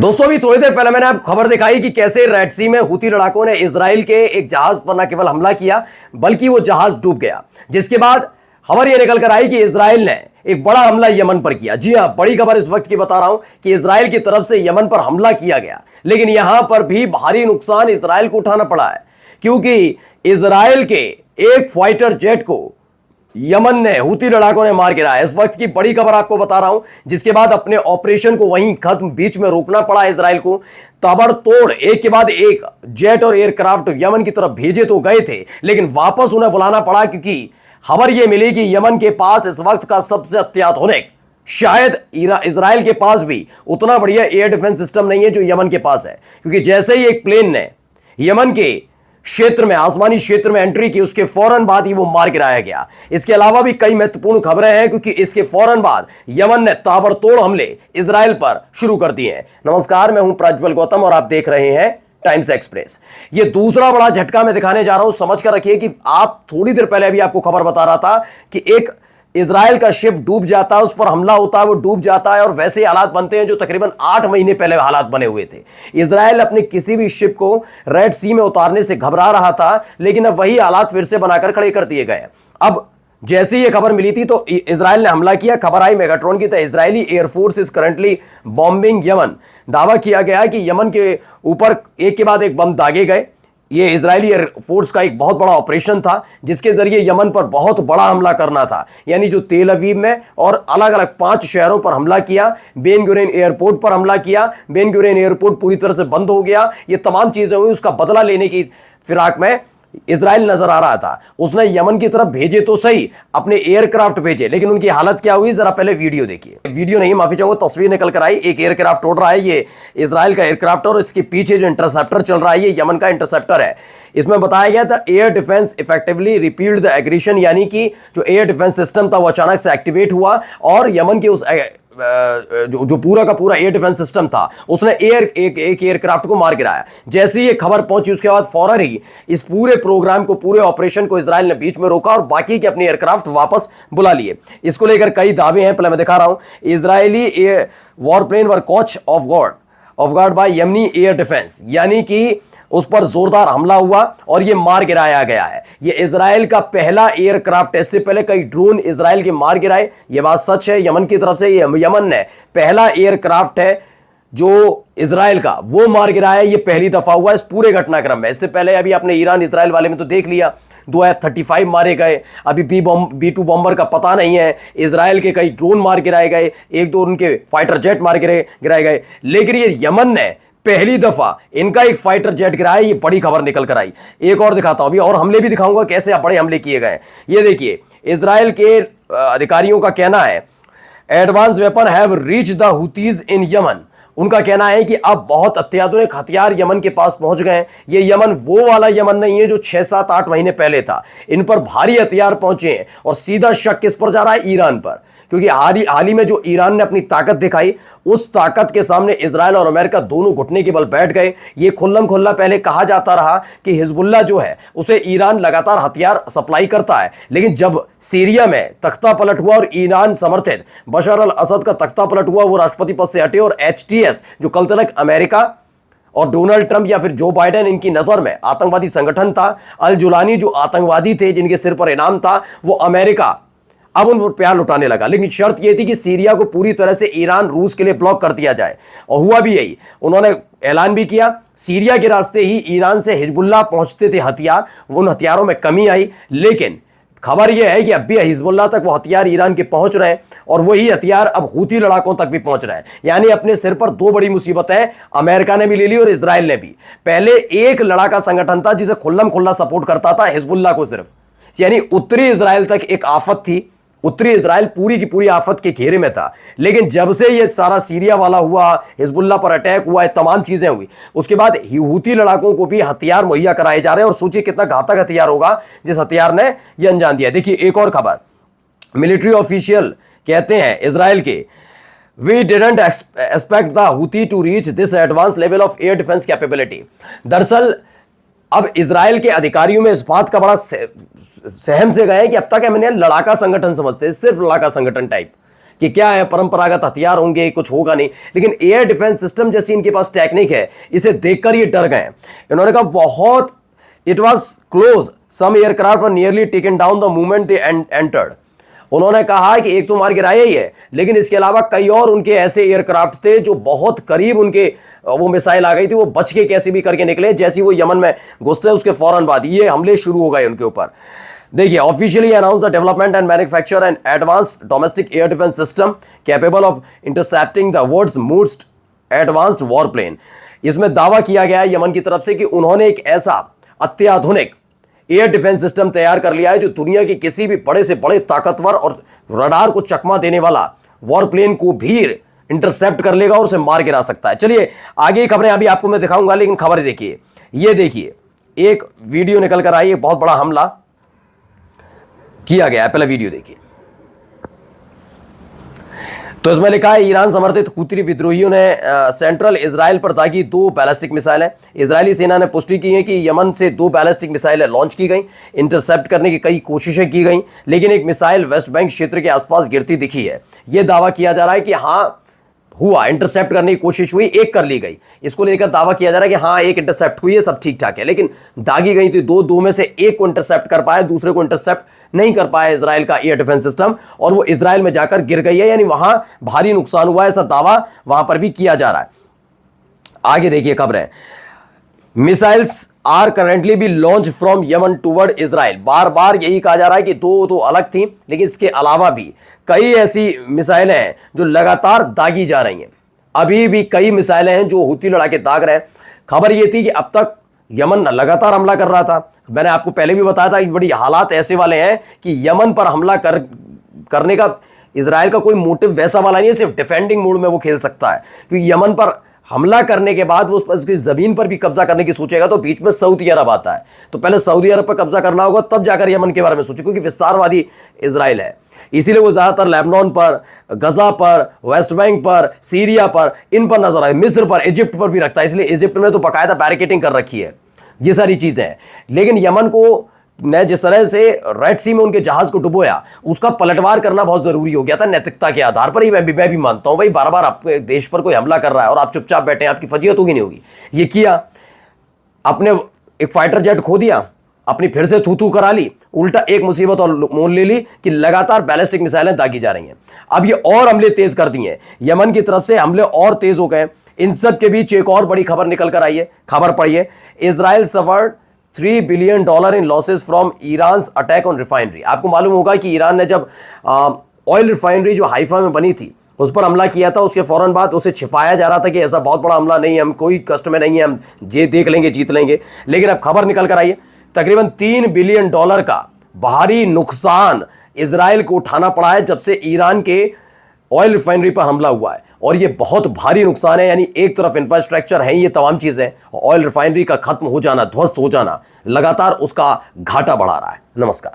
दोस्तों अभी थोड़ी देर पहले मैंने आपको खबर दिखाई कि कैसे रेड सी में हूती लड़ाकों ने इजराइल के एक जहाज पर न केवल हमला किया बल्कि वो जहाज डूब गया। जिसके बाद खबर ये निकल कर आई कि इजराइल ने एक बड़ा हमला यमन पर किया। जी हां, बड़ी खबर इस वक्त की बता रहा हूं कि इजराइल की तरफ से यमन पर हमला किया गया, लेकिन यहां पर भी भारी नुकसान इजराइल को उठाना पड़ा है, क्योंकि इजराइल के एक फाइटर जेट को यमन ने हूती लड़ाकों ने मार गिराया। इस वक्त की बड़ी खबर आपको बता रहा हूं, जिसके बाद अपने ऑपरेशन को वहीं खत्म बीच में रोकना पड़ा इजराइल को। ताबड़तोड़ एक के बाद एक जेट और एयरक्राफ्ट यमन की तरफ भेजे तो गए थे, लेकिन वापस उन्हें बुलाना पड़ा, क्योंकि खबर यह मिली कि यमन के पास इस वक्त का सबसे अत्याधुनिक, शायद इजराइल के पास भी उतना बढ़िया एयर डिफेंस सिस्टम नहीं है जो यमन के पास है। क्योंकि जैसे ही एक प्लेन ने यमन के क्षेत्र में, आसमानी क्षेत्र में एंट्री की, उसके फौरन बाद ही वो मार गिराया गया। इसके अलावा भी कई महत्वपूर्ण खबरें हैं, क्योंकि इसके फौरन बाद यमन ने ताबड़तोड़ हमले इजराइल पर शुरू कर दिए हैं। नमस्कार, मैं हूं प्रज्वल गौतम और आप देख रहे हैं टाइम्स एक्सप्रेस। ये दूसरा बड़ा झटका मैं दिखाने जा रहा हूं। समझ कर रखिए कि आप थोड़ी देर पहले अभी आपको खबर बता रहा था कि एक इजराइल का शिप डूब जाता है, उस पर हमला होता है, वो डूब जाता है और वैसे हालात बनते हैं जो तकरीबन 8 महीने पहले हालात बने हुए थे। इजराइल अपने किसी भी शिप को रेड सी में उतारने से घबरा रहा था, लेकिन अब वही हालात फिर से बनाकर खड़े कर दिए गए। अब जैसे ही ये खबर मिली थी तो इजराइल ने हमला किया। खबर आई मेगाट्रॉन की, तो Israeli air force is currently bombing Yemen. दावा किया गया कि यमन के ऊपर एक के बाद एक बम दागे गए। ये इजरायली एयरफोर्स का एक बहुत बड़ा ऑपरेशन था, जिसके जरिए यमन पर बहुत बड़ा हमला करना था। यानी जो तेल अवीव में और अलग अलग 5 शहरों पर हमला किया, बेन गुरियन एयरपोर्ट पर हमला किया। बेन गुरियन एयरपोर्ट पूरी तरह से बंद हो गया। ये तमाम चीजें हुई, उसका बदला लेने की फिराक में इजराइल नजर आ रहा था। उसने यमन की तरफ भेजे तो सही, अपने एयरक्राफ्ट भेजे, लेकिन उनकी हालत क्या हुई जरा पहले वीडियो देखिए। वीडियो नहीं, माफी चाहूंगा, तस्वीर निकल कर आई। एक एयरक्राफ्ट उड़ रहा है, ये इजराइल का एयरक्राफ्ट, और इसके पीछे जो इंटरसेप्टर चल रहा है ये यमन का इंटरसेप्टर है। इसमें बताया गया था air defence effectively repealed the aggression, यानी कि जो एयर डिफेंस सिस्टम था वो अचानक से एक्टिवेट हुआ और यमन के उस जो पूरा का पूरा एयर डिफेंस सिस्टम था उसने एक एयरक्राफ्ट को मार गिराया। जैसे ही ये खबर पहुंची उसके बाद फौरन ही इस पूरे प्रोग्राम को, पूरे ऑपरेशन को इजराइल ने बीच में रोका और बाकी के अपने एयरक्राफ्ट वापस बुला लिए। इसको लेकर कई दावे हैं, पहले मैं दिखा रहा हूं। Israeli warplane were caught off guard by Yemeni air defence, यानी कि उस पर जोरदार हमला हुआ और यह मार गिराया गया है। यह इजराइल का पहला एयरक्राफ्ट है। इससे पहले कई ड्रोन इजराइल के मार गिराए, यह बात सच है। यमन की तरफ से यमन ने पहला एयरक्राफ्ट है जो इजराइल का वो मार गिराया। यह पहली दफा हुआ इस पूरे घटनाक्रम में। इससे पहले अभी आपने ईरान इजराइल वाले में तो देख लिया, 2 F-35 मारे गए। अभी B-2 बॉम्बर का पता नहीं है। इजराइल के कई ड्रोन मार गिराए गए, 1-2 उनके फाइटर जेट मार गिराए गए। लेकिन ये यमन ने पहली दफा इनका एक फाइटर जेट गिराया। ये बड़ी खबर निकल कर आई। एक और दिखाता हूं अभी, और हमले भी दिखाऊंगा कैसे बड़े हमले किए गए। ये देखिए, इजराइल के अधिकारियों का कहना है advance weapon have reach the हुतीज in Yemen. उनका कहना है कि अब बहुत अत्याधुनिक हथियार यमन के पास पहुंच गए हैं। ये यमन वो वाला यमन नहीं है जो 6, 7, 8 महीने पहले था। इन पर भारी हथियार पहुंचे हैं और सीधा शक किस पर जा रहा है? ईरान पर। क्योंकि हाल ही में जो ईरान ने अपनी ताकत दिखाई, उस ताकत के सामने इजराइल और अमेरिका दोनों घुटने के बल बैठ गए। ये खुल्लम खुल्ला पहले कहा जाता रहा कि हिजबुल्लाह जो है उसे ईरान लगातार हथियार सप्लाई करता है, लेकिन जब सीरिया में तख्ता पलट हुआ और ईरान समर्थित बशर अल असद का तख्ता पलट हुआ, वो राष्ट्रपति पद से हटे और HTS जो कल तक अमेरिका और डोनाल्ड ट्रंप या फिर जो बाइडेन इनकी नजर में आतंकवादी संगठन था, अल जुलानी जो आतंकवादी थे जिनके सिर पर इनाम था, वो अमेरिका अब उन पर प्यार लुटाने लगा। लेकिन शर्त यह थी कि सीरिया को पूरी तरह से ईरान रूस के लिए ब्लॉक कर दिया जाए, और हुआ भी यही। उन्होंने ऐलान भी किया, सीरिया के रास्ते ही ईरान से हिजबुल्लाह पहुंचते थे हथियार, उन हथियारों में कमी आई। लेकिन खबर यह है कि अब भी हिजबुल्लाह तक वो हथियार ईरान के पहुंच रहे हैं, और वही हथियार अब हूती लड़ाकों तक भी पहुंच रहे हैं। यानी अपने सिर पर 2 बड़ी मुसीबतें अमेरिका ने भी ले ली और इजराइल ने भी। पहले एक लड़ाका संगठन था जिसे खुल्लम खुल्ला सपोर्ट करता था हिजबुल्लाह को सिर्फ, यानी उत्तरी इजराइल तक एक आफत थी। उत्तरी इजराइल पूरी की पूरी आफत के घेरे में था। लेकिन जब से ये सारा सीरिया वाला हुआ, हिजबुल्लाह पर अटैक हुआ, तमाम चीजें हुई, उसके बाद हूती लड़ाकों को भी हथियार मुहैया कराए जा रहे हैं। और सोचिए कितना घातक हथियार होगा जिस हथियार ने यह अंजाम दिया। देखिए एक और खबर, मिलिट्री ऑफिशियल कहते हैं इजराइल के, we didn't expect the Houthi to reach this advance level of air defence capability. दरअसल अब इजराइल के अधिकारियों में इस बात का बड़ा सहम से गए कि अब तक हमने लड़ाका संगठन समझते, सिर्फ लड़ाका संगठन टाइप, कि क्या है, परंपरागत हथियार होंगे, कुछ होगा नहीं, लेकिन एयर डिफेंस सिस्टम जैसी इनके पास टेक्निक है, इसे देखकर ये डर गए। इन्होंने कहा बहुत it was close, some aircraft were nearly taken down the moment they entered. उन्होंने कहा कि एक तो मार गिराया ही है, लेकिन इसके अलावा कई और उनके ऐसे एयरक्राफ्ट थे जो बहुत करीब उनके वो मिसाइल आ गई थी, वो बच के कैसे भी करके निकले। जैसे वो यमन में घुसते उसके फौरन बाद ये हमले शुरू हो गए उनके ऊपर। देखिए, officially announce the development and manufacture and advanced domestic air defence system capable of intercepting the world's most advanced war plane. इसमें दावा किया गया है यमन की तरफ से कि उन्होंने एक ऐसा अत्याधुनिक एयर डिफेंस सिस्टम तैयार कर लिया है जो दुनिया की किसी भी बड़े से बड़े ताकतवर और रडार को चकमा देने वाला वॉर प्लेन को भी इंटरसेप्ट कर लेगा और उसे मार गिरा सकता है। चलिए आगे खबरें अभी आपको मैं दिखाऊंगा, लेकिन खबर देखिए, ये देखिए एक वीडियो निकल कर आई है, बहुत बड़ा हमला किया गया है। पहले वीडियो देखिए। तो इसमें लिखा है ईरान समर्थित हूती विद्रोहियों ने सेंट्रल इजराइल पर दागी 2 बैलिस्टिक मिसाइलें। इजरायली सेना ने पुष्टि की है कि यमन से 2 बैलिस्टिक मिसाइलें लॉन्च की गई, इंटरसेप्ट करने की कई कोशिशें की गई, लेकिन एक मिसाइल वेस्ट बैंक क्षेत्र के आसपास गिरती दिखी है। यह दावा किया जा रहा है कि हाँ हुआ, इंटरसेप्ट करने की कोशिश हुई, एक कर ली गई। इसको लेकर दावा किया जा रहा है कि हाँ एक इंटरसेप्ट हुई है, सब ठीक ठाक है, लेकिन दागी गई थी 2 में से एक को इंटरसेप्ट कर पाया, दूसरे को इंटरसेप्ट नहीं कर पाया इजराइल का एयर डिफेंस सिस्टम, और वो इजराइल में जाकर गिर गई है, यानी वहां भारी नुकसान हुआ है, ऐसा दावा वहां पर भी किया जा रहा है। आगे देखिए खबरें। Missiles are currently be launched from Yemen toward Israel. बार बार यही कहा जा रहा है कि 2 तो अलग थी, लेकिन इसके अलावा भी कई ऐसी मिसाइलें हैं जो लगातार दागी जा रही हैं। अभी भी कई मिसाइलें हैं जो हूती लड़ाके दाग रहे हैं। खबर यह थी कि अब तक यमन लगातार हमला कर रहा था। मैंने आपको पहले भी बताया था कि बड़ी हालात ऐसे वाले हैं कि यमन पर हमला करने का इजराइल का कोई मोटिव वैसा वाला नहीं है, सिर्फ डिफेंडिंग मोड में वो खेल सकता है, क्योंकि यमन पर हमला करने के बाद वो उसकी जमीन पर भी कब्जा करने की सोचेगा तो बीच में सऊदी अरब आता है, तो पहले सऊदी अरब पर कब्जा करना होगा, तब जाकर यमन के बारे में सोचे, क्योंकि विस्तारवादी इजराइल है। इसीलिए वो ज्यादातर लेबनान पर, गजा पर, वेस्ट बैंक पर, सीरिया पर, इन पर नजर आए, मिस्र पर, इजिप्ट पर भी रखता है। इसलिए इजिप्ट में तो बाकायदा बैरिकेटिंग कर रखी है, ये सारी चीजें हैं। लेकिन यमन को ने जिस तरह से रेड सी में उनके जहाज को डुबोया, उसका पलटवार करना बहुत जरूरी हो गया था नैतिकता के आधार पर ही। मैं भी मानता हूं भाई, बार बार आपके देश पर कोई हमला कर रहा है और आप चुपचाप बैठे हैं, आपकी फजीयत होगी नहीं होगी। ये किया, अपने एक फाइटर जेट खो दिया, अपनी फिर से थू करा ली, उल्टा एक मुसीबत और मोल ले ली कि लगातार बैलिस्टिक मिसाइलें दागी जा रही हैं। अब ये और हमले तेज कर दिए हैं, यमन की तरफ से हमले और तेज हो गए। इन सब के बीच एक और बड़ी खबर निकल कर आई है, खबर पढ़िए। Israel suffered $3 billion in losses from Iran attack on refinery. आपको मालूम होगा कि ईरान ने जब ऑयल रिफाइनरी जो हाइफा में बनी थी उस पर हमला किया था, उसके फौरन बाद उसे छिपाया जा रहा था कि ऐसा बहुत बड़ा हमला नहीं है, हम कोई कष्ट में नहीं है, हम ये देख लेंगे, जीत लेंगे। लेकिन अब खबर निकल कर आई है, तकरीबन $3 बिलियन का भारी नुकसान इजराइल को उठाना पड़ा है जब से ईरान के ऑयल रिफाइनरी पर हमला हुआ है, और ये बहुत भारी नुकसान है। यानी एक तरफ इंफ्रास्ट्रक्चर है, ये तमाम चीजें, ऑयल रिफाइनरी का खत्म हो जाना, ध्वस्त हो जाना, लगातार उसका घाटा बढ़ा रहा है। नमस्कार।